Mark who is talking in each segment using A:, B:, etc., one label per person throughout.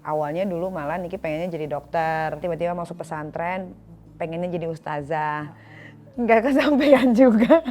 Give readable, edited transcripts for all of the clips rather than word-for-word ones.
A: Awalnya dulu malah Niki pengennya jadi dokter, tiba-tiba masuk pesantren, pengennya jadi ustazah. Nggak kesampaian juga.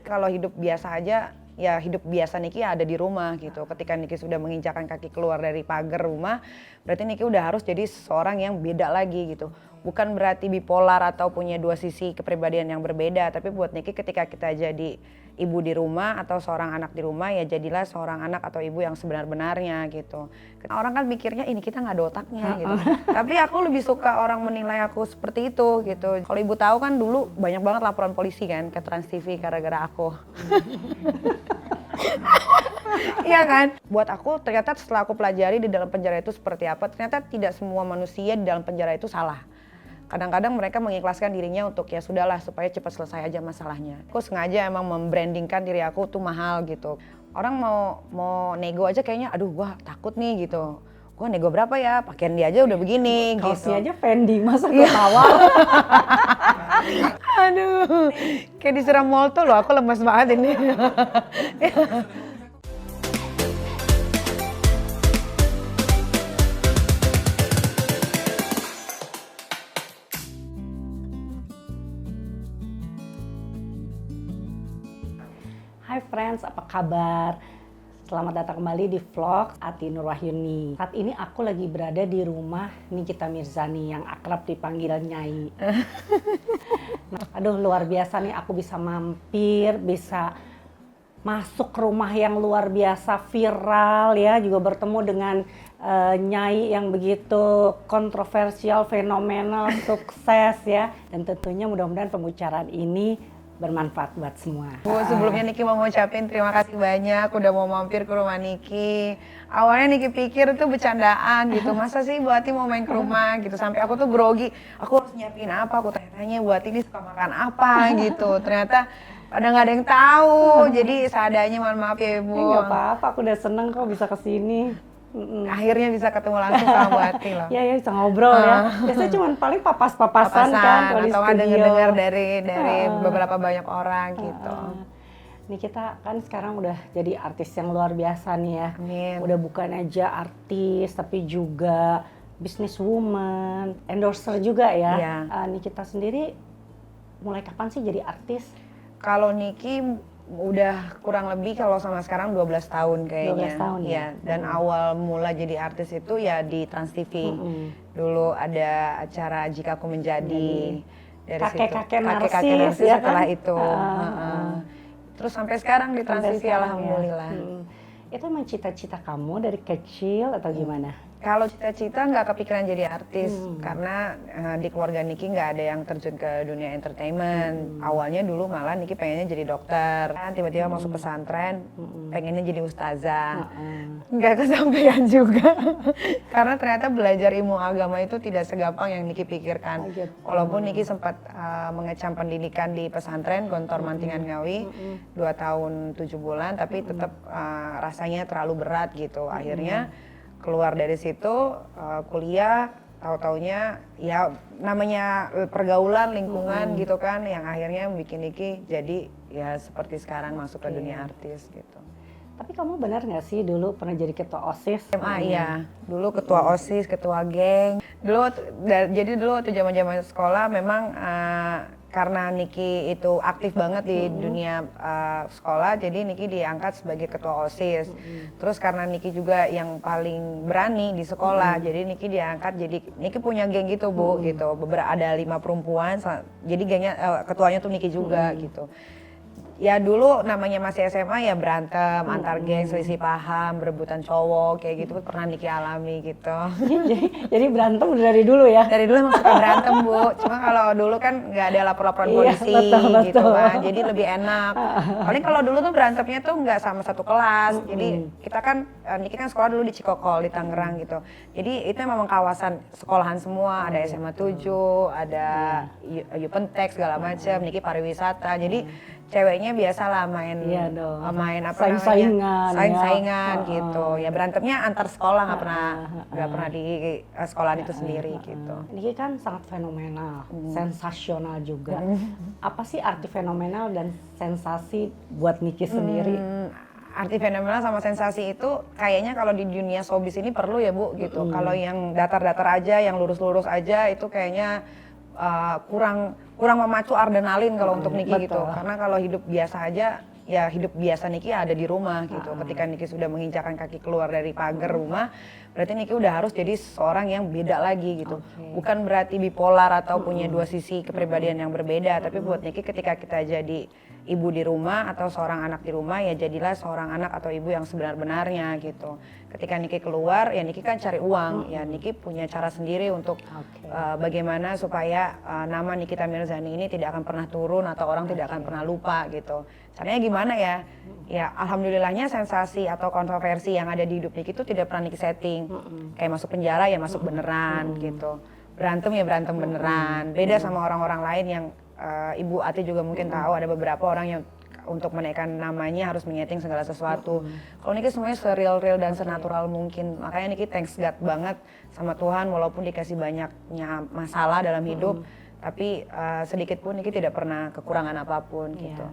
A: Kalau hidup biasa aja, ya hidup biasa Niki ada di rumah gitu. Ketika Niki sudah menginjakkan kaki keluar dari pagar rumah, berarti Niki udah harus jadi seorang yang beda lagi gitu. Bukan berarti bipolar atau punya dua sisi kepribadian yang berbeda, tapi buat Niki ketika kita jadi ibu di rumah atau seorang anak di rumah, ya jadilah seorang anak atau ibu yang sebenar-benarnya gitu. Orang kan mikirnya ini kita nggak ada otaknya gitu. Tapi aku lebih suka orang menilai aku seperti itu gitu. Kalau ibu tahu kan dulu banyak banget laporan polisi kan ke Trans TV gara-gara aku. Iya kan? Buat aku ternyata setelah aku pelajari di dalam penjara itu seperti apa, ternyata tidak semua manusia di dalam penjara itu salah. Kadang-kadang mereka mengikhlaskan dirinya untuk ya sudahlah supaya cepat selesai aja masalahnya. Aku sengaja emang membrandingkan diri aku tuh mahal gitu. Orang mau nego aja kayaknya aduh gua takut nih gitu. Gua nego berapa ya? Pakaian dia aja udah begini gitu.
B: Kaosnya aja Fendi, masa ketawa?
A: Aduh, kayak disiram molto loh, aku lemas banget ini.
B: Hai friends, apa kabar? Selamat datang kembali di vlog Ati Nurwahyuni. Saat ini aku lagi berada di rumah Nikita Mirzani yang akrab dipanggil Nyai. Aduh, luar biasa nih aku bisa mampir, bisa masuk ke rumah yang luar biasa viral ya, juga bertemu dengan Nyai yang begitu kontroversial, fenomenal, sukses ya. Dan tentunya mudah-mudahan pembicaraan ini bermanfaat buat semua.
A: Bu, sebelumnya Niki mau ngucapin terima kasih banyak udah mau mampir ke rumah Niki. Awalnya Niki pikir itu bercandaan gitu, masa sih Bu Ati mau main ke rumah gitu. Sampai aku tuh grogi, aku harus nyiapin apa, aku tanya-tanya Bu Ati ini suka makan apa gitu. Ternyata pada nggak ada yang tahu, jadi seadanya mohon maaf ya Ibu.
B: Nggak apa-apa, aku udah seneng kok bisa kesini.
A: Akhirnya bisa ketemu langsung sama Bu Ati loh.
B: Iya, bisa ngobrol ya. Biasanya cuma paling papas-papasan kan kalau di
A: atau
B: studio.
A: dengar-dengar dari beberapa banyak orang gitu.
B: Nih kita kan sekarang udah jadi artis yang luar biasa nih ya.
A: Amin.
B: Udah bukan aja artis tapi juga businesswoman, endorser juga ya.
A: Iya.
B: Nih kita sendiri mulai kapan sih jadi artis?
A: Kalau Niki udah kurang lebih kalau sama sekarang 12 tahun kayaknya.
B: 12 tahun ya?
A: Dan awal mula jadi artis itu ya di Trans TV. Dulu ada acara Jika Aku Menjadi. Dari
B: Kakek-kakek
A: kakek-kakek
B: narsis
A: narsis
B: ya
A: setelah
B: kan?
A: itu. Terus sampai sekarang di Trans
B: Sampai
A: TV
B: sekarang
A: alhamdulillah.
B: ya. Itu emang cita-cita kamu dari kecil atau gimana?
A: Kalau cita-cita nggak kepikiran jadi artis karena di keluarga Niki nggak ada yang terjun ke dunia entertainment. Awalnya dulu malah Niki pengennya jadi dokter, tiba-tiba masuk pesantren, pengennya jadi ustazah. Nggak kesampaian juga karena ternyata belajar ilmu agama itu tidak segampang yang Niki pikirkan. Walaupun Niki sempat mengecam pendidikan di pesantren Gontor Mantingan Ngawi 2 tahun 7 bulan, tapi tetap rasanya terlalu berat gitu. Akhirnya keluar dari situ kuliah, tahu-taunya ya namanya pergaulan lingkungan gitu kan yang akhirnya bikin Niki jadi ya seperti sekarang masuk ke dunia artis gitu.
B: Tapi kamu benar nggak sih dulu pernah jadi ketua OSIS?
A: Iya, dulu ketua OSIS, ketua geng. Jadi dulu waktu zaman-zaman sekolah memang karena Niki itu aktif banget di dunia sekolah, jadi Niki diangkat sebagai ketua OSIS. Terus karena Niki juga yang paling berani di sekolah, jadi Niki diangkat jadi Niki punya geng gitu Bu, gitu. Ada 5 perempuan, jadi gengnya ketuanya tuh Niki juga gitu. Ya dulu namanya masih SMA ya berantem antar geng, selisih paham, berebutan cowok kayak gitu pernah Niki alami gitu.
B: Jadi berantem dari dulu ya?
A: Dari dulu emang suka berantem Bu, cuma kalau dulu kan nggak ada lapor-laporan polisi gitu kan, jadi lebih enak. Paling kalau dulu tuh berantemnya tuh nggak sama satu kelas, jadi kita kan, Niki kan sekolah dulu di Cikokol di Tangerang gitu. Jadi itu memang kawasan sekolahan semua, ada SMA 7, ada Yupentek segala macam, Niki pariwisata, jadi ceweknya biasalah main main apa saing-saingan gitu ya, berantemnya antar sekolah nggak pernah di sekolahan itu sendiri gitu.
B: Ini kan sangat fenomenal, sensasional juga. Apa sih arti fenomenal dan sensasi buat Niki sendiri?
A: arti fenomenal sama sensasi itu kayaknya kalau di dunia showbiz ini perlu ya Bu gitu. Kalau yang datar-datar aja, yang lurus-lurus aja itu kayaknya kurang memacu adrenalin kalau untuk Niki gitu. Karena kalau hidup biasa aja, ya hidup biasa Niki ada di rumah gitu. Ketika Niki sudah menginjakan kaki keluar dari pagar rumah, berarti Niki udah harus jadi seorang yang beda lagi gitu. Bukan berarti bipolar atau punya dua sisi kepribadian yang berbeda, tapi buat Niki ketika kita jadi ibu di rumah atau seorang anak di rumah, ya jadilah seorang anak atau ibu yang sebenar-benarnya gitu. Ketika Niki keluar, ya Niki kan cari uang, ya Niki punya cara sendiri untuk bagaimana supaya nama Nikita Mirzani ini tidak akan pernah turun atau orang tidak akan pernah lupa gitu. Caranya gimana ya? Ya alhamdulillahnya sensasi atau kontroversi yang ada di hidup Niki itu tidak pernah Niki setting. Kayak masuk penjara ya masuk beneran gitu. Berantem ya berantem beneran. Beda sama orang-orang lain yang Ibu Ati juga mungkin tahu ada beberapa orang yang untuk menaikkan namanya harus menyeting segala sesuatu. Kalau Niki semuanya se-real dan senatural mungkin. Makanya Niki thanks God banget sama Tuhan walaupun dikasih banyaknya masalah dalam hidup, tapi sedikit pun Niki tidak pernah kekurangan apapun gitu.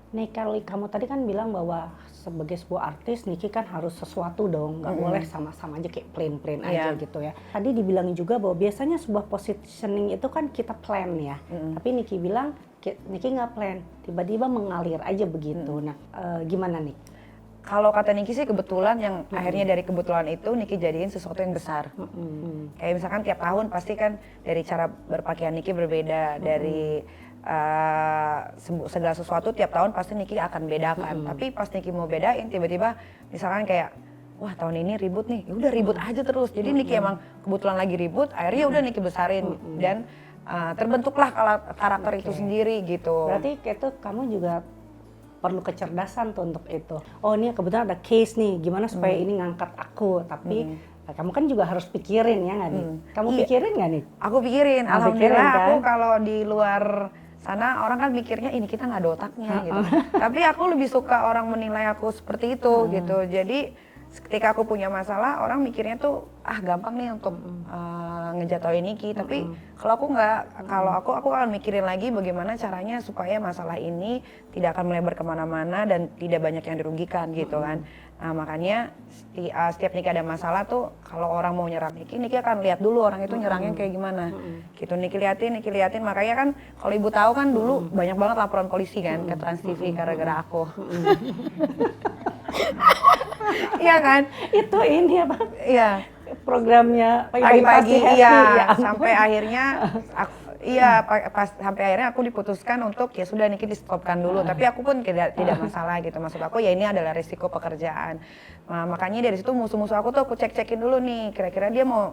B: Nih kali kamu tadi kan bilang bahwa sebagai sebuah artis Niki kan harus sesuatu dong, nggak boleh sama-sama aja kayak plain aja gitu ya. Tadi dibilangin juga bahwa biasanya sebuah positioning itu kan kita plan ya, tapi Niki bilang Niki nggak plan, tiba-tiba mengalir aja begitu. Nah gimana nih?
A: Kalau kata Niki sih kebetulan yang akhirnya dari kebetulan itu Niki jadiin sesuatu yang besar. Kayak misalkan tiap tahun pasti kan dari cara berpakaian Niki berbeda, dari segala sesuatu tiap tahun pasti Niki akan bedakan. Tapi pas Niki mau bedain tiba-tiba misalkan kayak wah tahun ini ribut nih, ya udah ribut aja terus. Jadi Niki emang kebetulan lagi ribut, akhirnya udah Niki besarin dan terbentuklah karakter itu sendiri gitu.
B: Berarti itu kamu juga perlu kecerdasan tuh untuk itu. Oh ini kebetulan ada case nih, gimana supaya ini ngangkat aku, tapi kamu kan juga harus pikirin ya nggak nih? Kamu pikirin nggak nih?
A: Aku pikirin, alhamdulillah
B: pikirin, kan?
A: aku kalau di luar sana orang kan mikirnya ini kita nggak ada otaknya gitu. Tapi aku lebih suka orang menilai aku seperti itu gitu. Jadi ketika aku punya masalah orang mikirnya tuh gampang nih untuk ngejatuhin Niki. Tapi kalau aku nggak, kalau aku akan mikirin lagi bagaimana caranya supaya masalah ini tidak akan melebar kemana-mana dan tidak banyak yang dirugikan gitu kan. Nah makanya setiap Niki ada masalah tuh kalau orang mau nyerang Niki akan lihat dulu orang itu nyerangnya kayak gimana. Gitu Niki liatin. Makanya kan kalau ibu tahu kan dulu banyak banget laporan polisi kan ke Trans TV gara-gara aku. Iya kan?
B: Itu ini apa?
A: Iya.
B: Programnya
A: Pagi-pagi
B: ya,
A: sampai akhirnya sampai akhirnya aku diputuskan untuk ya sudah Niki di-stopkan dulu. Tapi aku pun tidak masalah gitu. Maksud aku ya ini adalah risiko pekerjaan. Nah, makanya dari situ musuh-musuh aku tuh aku cek-cekin dulu nih, kira-kira dia mau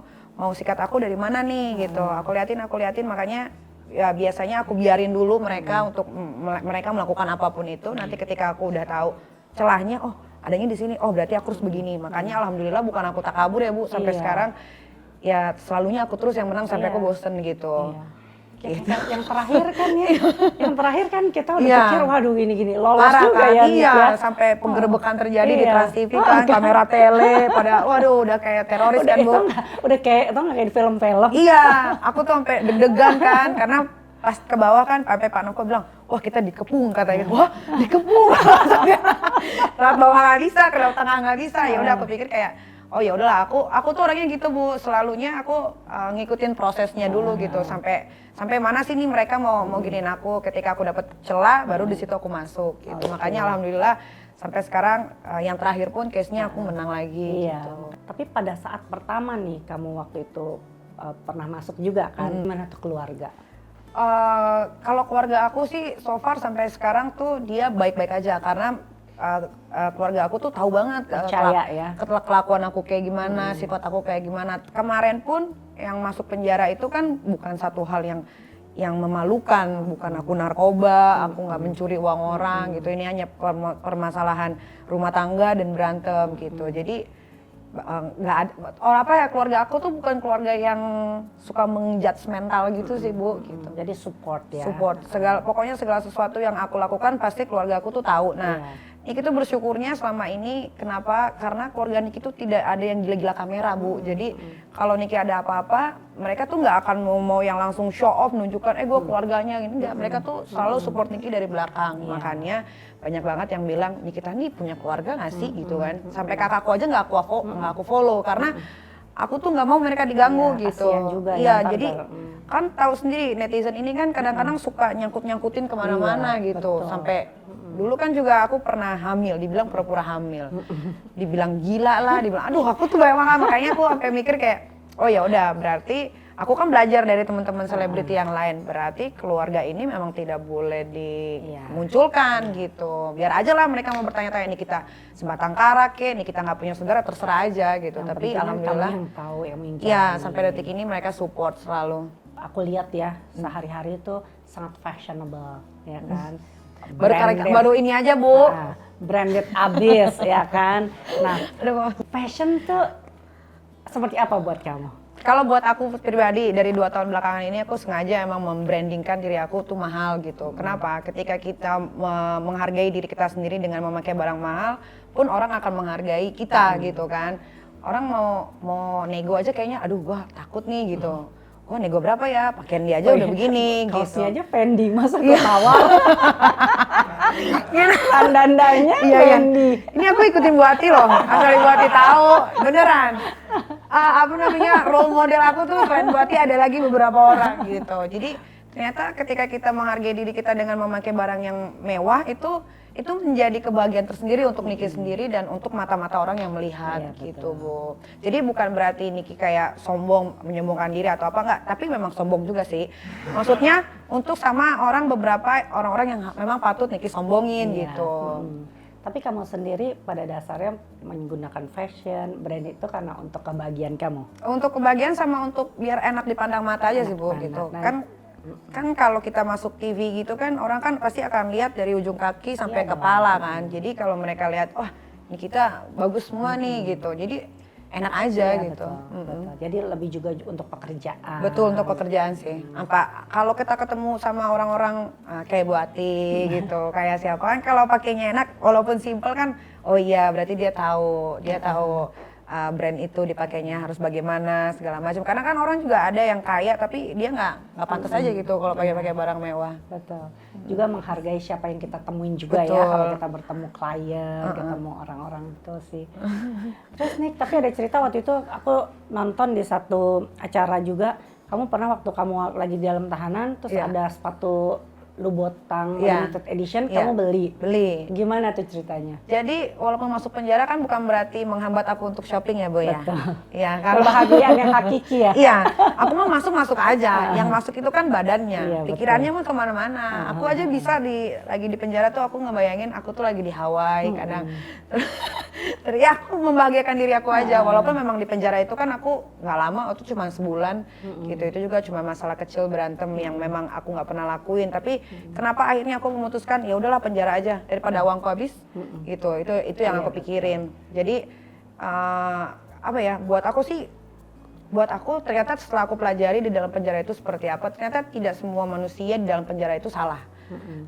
A: sikat aku dari mana nih gitu. Aku liatin makanya ya biasanya aku biarin dulu mereka untuk mereka melakukan apapun itu. Nanti ketika aku udah tahu celahnya, oh adanya di sini, oh berarti aku harus begini. Makanya alhamdulillah bukan aku takabur ya Bu, sampai sekarang ya selalunya aku terus yang menang sampai aku bosen gitu. Gitu.
B: Yang terakhir kan ya, yang terakhir kan kita udah pikir waduh gini lolos
A: parah
B: juga
A: kan?
B: ya.
A: Sampai penggerbekan terjadi di Trans TV kan, kamera tele pada waduh udah kayak teroris
B: udah
A: kan Bu.
B: Udah kayak kayak di film-film.
A: Iya, aku tuh sampai deg-degan kan karena pas ke bawah kan sampai Pak Noko bilang, wah kita dikepung katanya. Wah, dikepung. Lewat bawah nggak bisa, ke lewat tengah nggak bisa. Ya udah aku pikir kayak oh ya udahlah aku tuh orangnya gitu Bu, selalunya aku ngikutin prosesnya dulu gitu sampai mana sih nih mereka mau giniin aku. Ketika aku dapat celah baru di situ aku masuk gitu. Makanya alhamdulillah sampai sekarang yang terakhir pun case-nya aku menang lagi gitu.
B: Tapi pada saat pertama nih kamu waktu itu pernah masuk juga kan, gimana tuh keluarga?
A: Kalau keluarga aku sih so far sampai sekarang tuh dia baik-baik aja karena keluarga aku tuh tahu banget kelakuan aku kayak gimana, sifat aku kayak gimana. Kemarin pun yang masuk penjara itu kan bukan satu hal yang memalukan, bukan aku narkoba, aku nggak mencuri uang orang gitu. Ini hanya permasalahan rumah tangga dan berantem gitu. Jadi nggak ada orang keluarga aku tuh bukan keluarga yang suka menjudgmental gitu sih Bu gitu.
B: Jadi support ya.
A: Pokoknya segala sesuatu yang aku lakukan pasti keluarga aku tuh tahu. Nah Niki tuh bersyukurnya selama ini, kenapa? Karena keluarga Niki tuh tidak ada yang gila-gila kamera, Bu. Jadi kalau Niki ada apa-apa, mereka tuh nggak akan mau yang langsung show off, nunjukkan, gue keluarganya gini, enggak. Mereka tuh selalu support Niki dari belakang. Makanya banyak banget yang bilang, Nikita nih punya keluarga nggak sih, gitu kan. Sampai kakakku aja nggak aku follow, karena aku tuh nggak mau mereka diganggu gitu. Iya, jadi kan tahu sendiri netizen ini kan kadang-kadang suka nyangkut-nyangkutin kemana-mana gitu.
B: Betul.
A: Sampai dulu kan juga aku pernah hamil, dibilang pura-pura hamil, dibilang gila lah, dibilang, aduh aku tuh banyak banget, makanya aku sampai mikir kayak, oh ya udah berarti aku kan belajar dari teman-teman selebriti yang lain, berarti keluarga ini memang tidak boleh dimunculkan gitu, biar aja lah mereka mau bertanya-tanya, nih kita sebatang kara nih kita nggak punya saudara, terserah aja gitu,
B: yang
A: tapi
B: kan
A: alhamdulillah,
B: kamu yang tahu, yang mengincar.
A: ya sampai detik ini mereka support selalu.
B: Aku lihat ya sehari-hari itu sangat fashionable, ya kan.
A: Baru ini aja, Bu.
B: Branded abis, ya kan. Nah, fashion tuh seperti apa buat kamu?
A: Kalau buat aku pribadi, dari 2 tahun belakangan ini aku sengaja emang membrandingkan diri aku tuh mahal gitu. Kenapa? Ketika kita menghargai diri kita sendiri dengan memakai barang mahal, pun orang akan menghargai kita gitu kan. Orang mau nego aja kayaknya, aduh gua takut nih gitu. Gua nego berapa ya? Pakaian dia aja udah begini gitu.
B: Kaosnya aja Fendi, masa ketawa? Dandanya Fendi.
A: Ini aku ikutin Bu Ati loh, asal Bu Ati tahu, beneran. Apa namanya, role model aku tuh selain Bu Ati ada lagi beberapa orang gitu. Jadi ternyata ketika kita menghargai diri kita dengan memakai barang yang mewah itu menjadi kebahagiaan tersendiri untuk Niki sendiri dan untuk mata-mata orang yang melihat gitu, Bu. Jadi bukan berarti Niki kayak sombong, menyombongkan diri atau apa, enggak, tapi memang sombong juga sih. Maksudnya untuk sama beberapa orang-orang yang memang patut Niki sombongin gitu.
B: Tapi kamu sendiri pada dasarnya menggunakan fashion, brand itu karena untuk kebahagiaan kamu?
A: Untuk kebahagiaan sama untuk biar enak dipandang mata aja sih, Bu, gitu. Kan kalau kita masuk TV gitu kan orang kan pasti akan lihat dari ujung kaki sampai kepala kan. Jadi kalau mereka lihat, wah ini kita bagus semua nih gitu. Jadi enak aja gitu.
B: Betul. Jadi lebih juga untuk pekerjaan.
A: Betul, untuk pekerjaan sih. Apa kalau kita ketemu sama orang-orang kayak Bu Ati gitu, kayak siapa kan kalau pakainya enak walaupun simple kan, oh iya berarti dia tahu brand itu dipakainya harus bagaimana segala macam, karena kan orang juga ada yang kaya tapi dia nggak pantas aja gitu kalau pakai barang mewah.
B: Betul. Juga menghargai siapa yang kita temuin juga. Betul. Ya kalau kita bertemu klien, ketemu orang-orang itu sih. Terus nih, tapi ada cerita waktu itu aku nonton di satu acara juga, kamu pernah waktu kamu lagi di dalam tahanan terus ada sepatu Louboutin limited edition, kamu beli. Gimana tuh ceritanya?
A: Jadi walaupun masuk penjara kan bukan berarti menghambat aku untuk shopping ya, Bu ya. Ya,
B: kalau kebahagiaan yang hakiki ya.
A: Iya, aku mau masuk aja. Yang masuk itu kan badannya, pikirannya mau kemana-mana. Aku aja bisa lagi di penjara tuh aku ngebayangin aku tuh lagi di Hawaii kadang. Terus ya aku membahagiakan diri aku aja. Walaupun memang di penjara itu kan aku nggak lama, itu cuma sebulan gitu. Itu juga cuma masalah kecil berantem yang memang aku nggak pernah lakuin. Tapi kenapa akhirnya aku memutuskan ya udahlah penjara aja daripada uangku habis gitu. Itu yang aku pikirin. Jadi apa ya, buat aku ternyata setelah aku pelajari di dalam penjara itu seperti apa, ternyata tidak semua manusia di dalam penjara itu salah.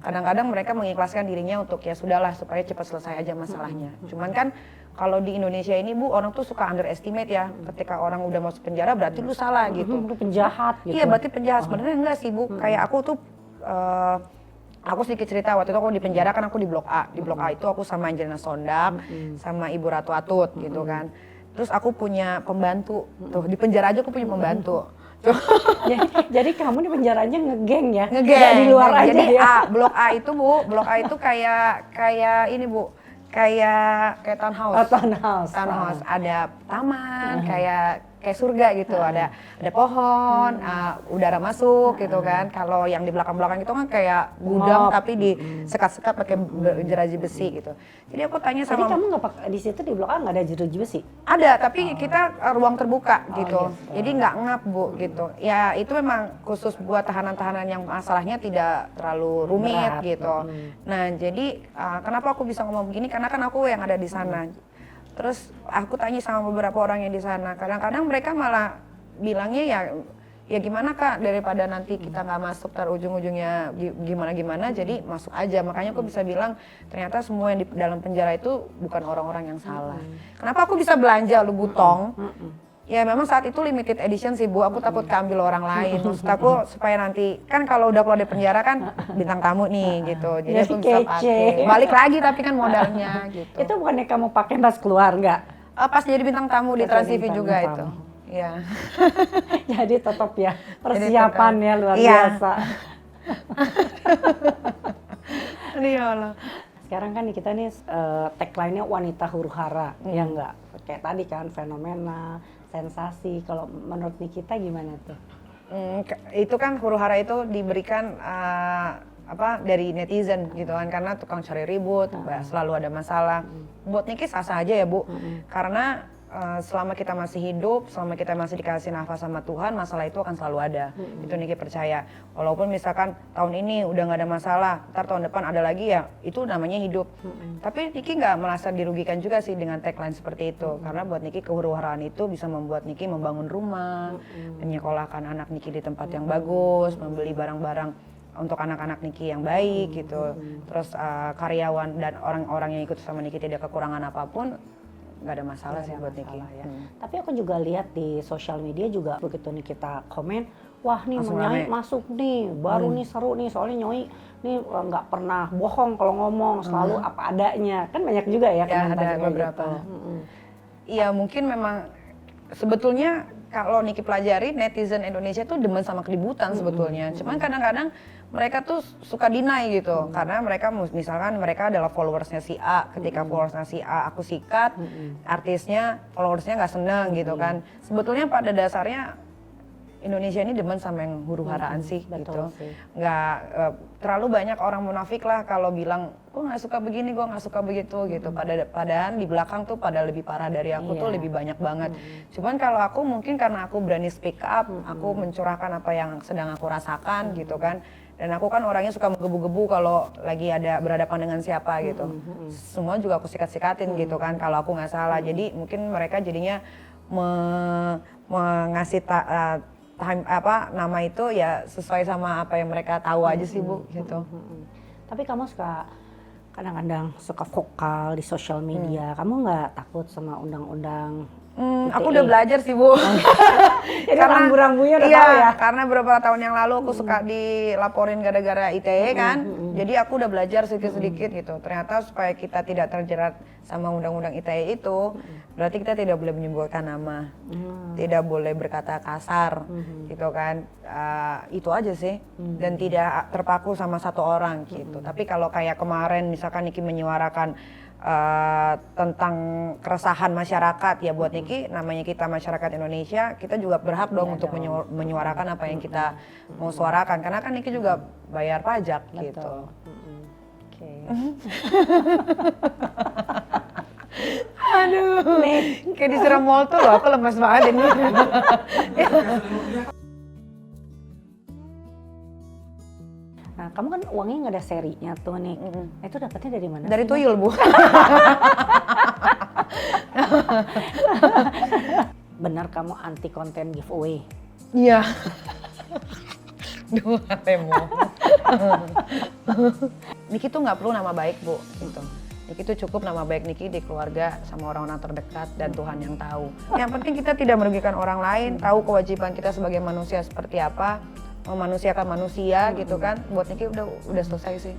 A: Kadang-kadang mereka mengikhlaskan dirinya untuk ya sudahlah supaya cepat selesai aja masalahnya. Cuman kan kalau di Indonesia ini, Bu, orang tuh suka underestimate ya, ketika orang udah masuk penjara berarti lu salah gitu.
B: Lu penjahat gitu.
A: Iya, berarti penjahat. Sebenarnya enggak sih, Bu. Kayak aku tuh aku sedikit cerita, waktu itu aku di penjara kan aku di Blok A. Di Blok A itu aku sama Angelina Sondak, sama Ibu Ratu Atut gitu kan. Terus aku punya pembantu. Tuh, di penjara aja aku punya pembantu.
B: Jadi kamu di penjaranya ngegeng ya?
A: Ngegeng.
B: Di luar aja
A: jadi
B: ya?
A: Blok A itu, Bu, Blok A itu kayak ini, Bu. Kayak townhouse. Townhouse. Ada taman, kayak surga gitu, ada pohon, udara masuk gitu kan. Kalau yang di belakang-belakang itu kan kayak gudang tapi disekat-sekat pakai jeruji besi gitu. Jadi aku tanya sama.
B: Jadi kamu nggak pakai di situ di Blok A nggak ada jeruji besi?
A: Ada, tapi kita ruang terbuka gitu. Jadi nggak ngap, Bu gitu. Ya itu memang khusus buat tahanan-tahanan yang masalahnya tidak terlalu rumit gitu. Nah jadi kenapa aku bisa ngomong begini? Karena kan aku yang ada di sana. Terus aku tanya sama beberapa orang yang di sana, kadang-kadang mereka malah bilangnya ya gimana Kak, daripada nanti kita nggak masuk ujung-ujungnya gimana-gimana, jadi masuk aja. Makanya aku bisa bilang ternyata semua yang di dalam penjara itu bukan orang-orang yang salah. Kenapa aku bisa belanja Louis Vuitton? Ya memang saat itu limited edition sih Bu, aku takut keambil orang lain. Maksud aku supaya nanti, kan kalau udah keluar dari penjara kan bintang tamu nih gitu. Jadi aku bisa pakai. Balik lagi tapi kan modalnya gitu.
B: Itu bukannya kamu pakai pas keluar nggak?
A: Pas jadi bintang tamu di
B: Pas
A: Trans TV
B: bintang
A: juga
B: tamu.
A: itu. Iya.
B: Jadi tetap ya persiapannya luar
A: Iya.
B: biasa.
A: Ya Allah.
B: Sekarang kan kita nih tagline-nya wanita huru-hara, ya enggak? Kayak tadi kan fenomena, sensasi. Kalau menurut Nikita gimana tuh?
A: Itu kan huru-hara itu diberikan dari netizen gitu kan, karena tukang cari ribut, selalu ada masalah. Buat Niki sah-sah aja ya Bu, karena selama kita masih hidup, selama kita masih dikasih nafas sama Tuhan, masalah itu akan selalu ada. Itu Niki percaya. Walaupun misalkan tahun ini udah nggak ada masalah, ntar tahun depan ada lagi, ya itu namanya hidup. Tapi Niki nggak merasa dirugikan juga sih dengan tagline seperti itu, karena buat Niki kehuru-haraan itu bisa membuat Niki membangun rumah, menyekolahkan anak Niki di tempat yang bagus, membeli barang-barang untuk anak-anak Niki yang baik gitu. Terus karyawan dan orang-orang yang ikut sama Niki tidak kekurangan apapun, nggak ada masalah sih buat Niki.
B: Ya. Tapi aku juga lihat di sosial media juga begitu nih kita komen, wah nih
A: Langsung
B: Nyai
A: rame.
B: masuk nih, baru nih seru nih, soalnya Nyai nih nggak pernah bohong kalau ngomong, selalu apa adanya. Kan banyak juga ya
A: Ya
B: komentar
A: ada
B: kayak
A: beberapa.
B: gitu.
A: Iya mungkin memang sebetulnya kalau Niki pelajari, netizen Indonesia tuh demen sama keributan sebetulnya. Cuman kadang-kadang mereka tuh suka deny gitu, karena mereka misalkan mereka adalah followersnya si A, ketika followersnya si A aku sikat, artisnya followersnya nggak seneng gitu kan. Sebetulnya pada dasarnya Indonesia ini demen sama yang huru-haraan sih
B: betul
A: gitu.
B: sih.
A: Nggak terlalu banyak orang munafik lah kalau bilang gue nggak suka begini, gue nggak suka begitu gitu. Padahal di belakang tuh pada lebih parah dari aku tuh lebih banyak banget. Cuman kalau aku mungkin karena aku berani speak up, aku mencurahkan apa yang sedang aku rasakan gitu kan. Dan aku kan orangnya suka menggebu-gebu kalau lagi ada berhadapan dengan siapa gitu. Semua juga aku sikat-sikatin gitu kan kalau aku nggak salah. Jadi mungkin mereka jadinya mengasih nama itu ya sesuai sama apa yang mereka tahu aja sih Bu gitu.
B: Tapi kamu suka kadang-kadang suka vokal di sosial media, kamu nggak takut sama undang-undang?
A: Aku udah belajar sih Bu.
B: Jadi rambu-rambunya udah
A: iya,
B: tahu ya?
A: karena beberapa tahun yang lalu aku suka dilaporin gara-gara ITE kan. Jadi aku udah belajar sedikit-sedikit gitu. Ternyata supaya kita tidak terjerat sama undang-undang ITE itu, berarti kita tidak boleh menyebutkan nama, tidak boleh berkata kasar gitu kan. Itu aja sih. Dan tidak terpaku sama satu orang gitu. Tapi kalau kayak kemarin misalkan Niki menyuarakan tentang keresahan masyarakat, ya buat Niki namanya kita masyarakat Indonesia, kita juga berhak dong untuk menyuarakan apa yang kita mau suarakan, karena kan Niki juga bayar pajak gitu.
B: Oke.
A: Aduh, kayak disiram molto loh, aku lemes banget ini.
B: Nah, kamu kan uangnya nggak ada serinya tuh nih. Itu dapetnya dari mana?
A: Dari
B: sih?
A: tuyul Bu.
B: Benar kamu anti konten giveaway?
A: Iya. Duh, temo. Niki tuh nggak perlu nama baik Bu, gitu. Niki tuh cukup nama baik Niki di keluarga sama orang-orang terdekat dan Tuhan yang tahu. Yang penting kita tidak merugikan orang lain, tahu kewajiban kita sebagai manusia seperti apa, memanusiakan manusia gitu kan. Buat Niki udah selesai sih.